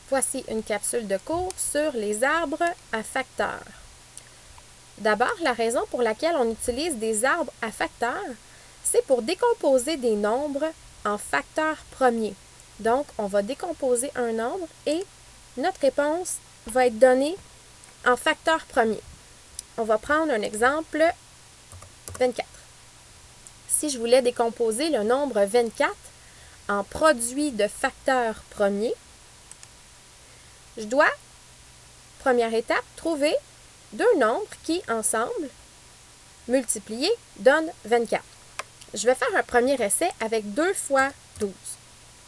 Voici une capsule de cours sur les arbres à facteurs. D'abord, la raison pour laquelle on utilise des arbres à facteurs, c'est pour décomposer des nombres en facteurs premiers. Donc, on va décomposer un nombre et notre réponse va être donnée en facteur premier. On va prendre un exemple, 24. Si je voulais décomposer le nombre 24 en produit de facteurs premiers, je dois, première étape, trouver deux nombres qui, ensemble, multipliés, donnent 24. Je vais faire un premier essai avec 2 fois 12.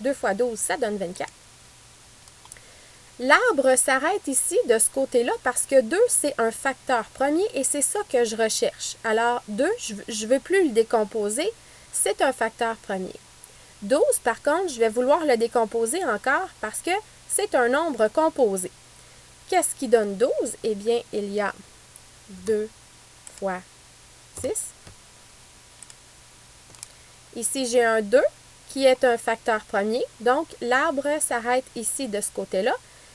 2 fois 12, ça donne 24. L'arbre s'arrête ici de ce côté-là parce que 2, c'est un facteur premier et c'est ça que je recherche. Alors, 2, je ne veux plus le décomposer, c'est un facteur premier. 12, par contre, je vais vouloir le décomposer encore parce que c'est un nombre composé. Qu'est-ce qui donne 12? Eh bien, il y a 2 fois 6. Ici, j'ai un 2 qui est un facteur premier. Donc, l'arbre s'arrête ici de ce côté-là.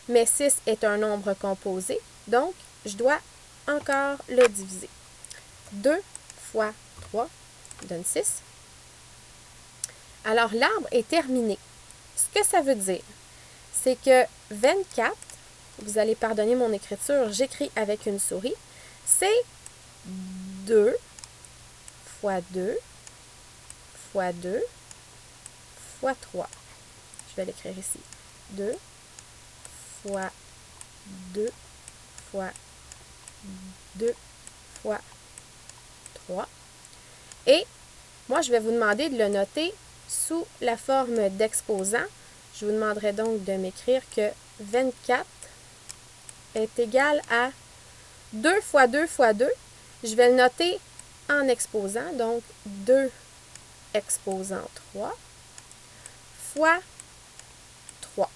Mais 6 est un nombre composé. Donc, je dois encore le diviser. 2 fois 3 donne 6. Alors, l'arbre est terminé. Ce que ça veut dire, c'est que 24, vous allez pardonner mon écriture, j'écris avec une souris, c'est 2 fois 2 fois 2 fois 3. Je vais l'écrire ici. 2 fois 2 fois 2 fois 3. Et moi, je vais vous demander de le noter sous la forme d'exposant. Je vous demanderai donc de m'écrire que 24 est égal à 2 fois 2 fois 2. Je vais le noter en exposant, donc 2 exposant 3 fois 3.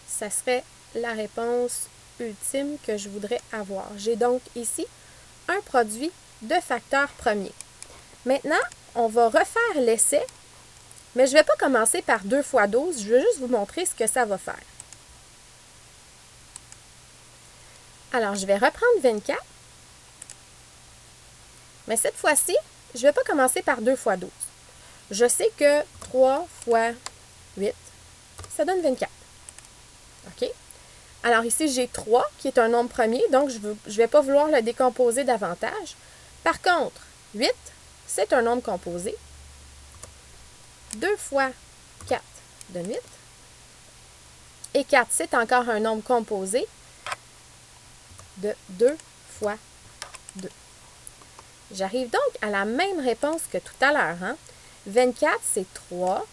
Ça serait la réponse ultime que je voudrais avoir. J'ai donc ici un produit de facteurs premiers. Maintenant, on va refaire l'essai, mais je ne vais pas commencer par 2 fois 12, je veux juste vous montrer ce que ça va faire. Alors, je vais reprendre 24, mais cette fois-ci, je ne vais pas commencer par 2 fois 12. Je sais que 3 fois 8, ça donne 24. OK? Alors ici, j'ai 3 qui est un nombre premier, donc je ne vais pas vouloir le décomposer davantage. Par contre, 8, c'est un nombre composé. 2 fois 4 donne 8. Et 4, c'est encore un nombre composé de 2 fois 2. J'arrive donc à la même réponse que tout à l'heure. 24, c'est 3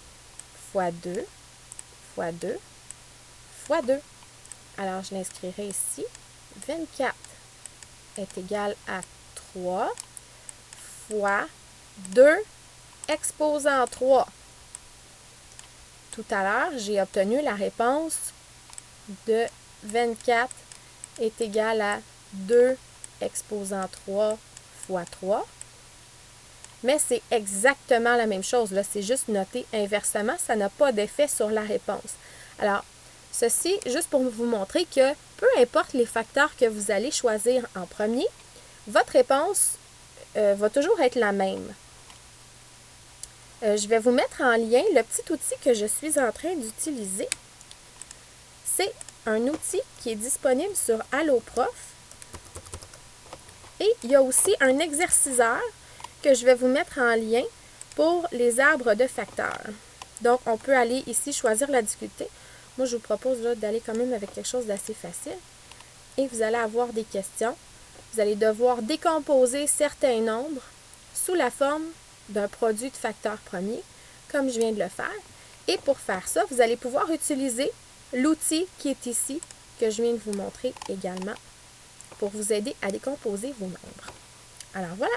fois 2 fois 2 fois 2. Alors, je l'inscrirai ici. 24 est égal à 3 fois 2 exposant 3. Tout à l'heure, j'ai obtenu la réponse de 24 est égal à 2 exposant 3 fois 3. Mais c'est exactement la même chose. Là, c'est juste noté inversement. Ça n'a pas d'effet sur la réponse. Alors, ceci, juste pour vous montrer que peu importe les facteurs que vous allez choisir en premier, votre réponse va toujours être la même. Je vais vous mettre en lien le petit outil que je suis en train d'utiliser. C'est un outil qui est disponible sur AlloProf. Et il y a aussi un exerciceur que je vais vous mettre en lien pour les arbres de facteurs. Donc, on peut aller ici choisir la difficulté. Moi, je vous propose d'aller quand même avec quelque chose d'assez facile. Et vous allez avoir des questions. Vous allez devoir décomposer certains nombres sous la forme d'un produit de facteurs premiers, comme je viens de le faire. Et pour faire ça, vous allez pouvoir utiliser l'outil qui est ici, que je viens de vous montrer également, pour vous aider à décomposer vos nombres. Alors voilà!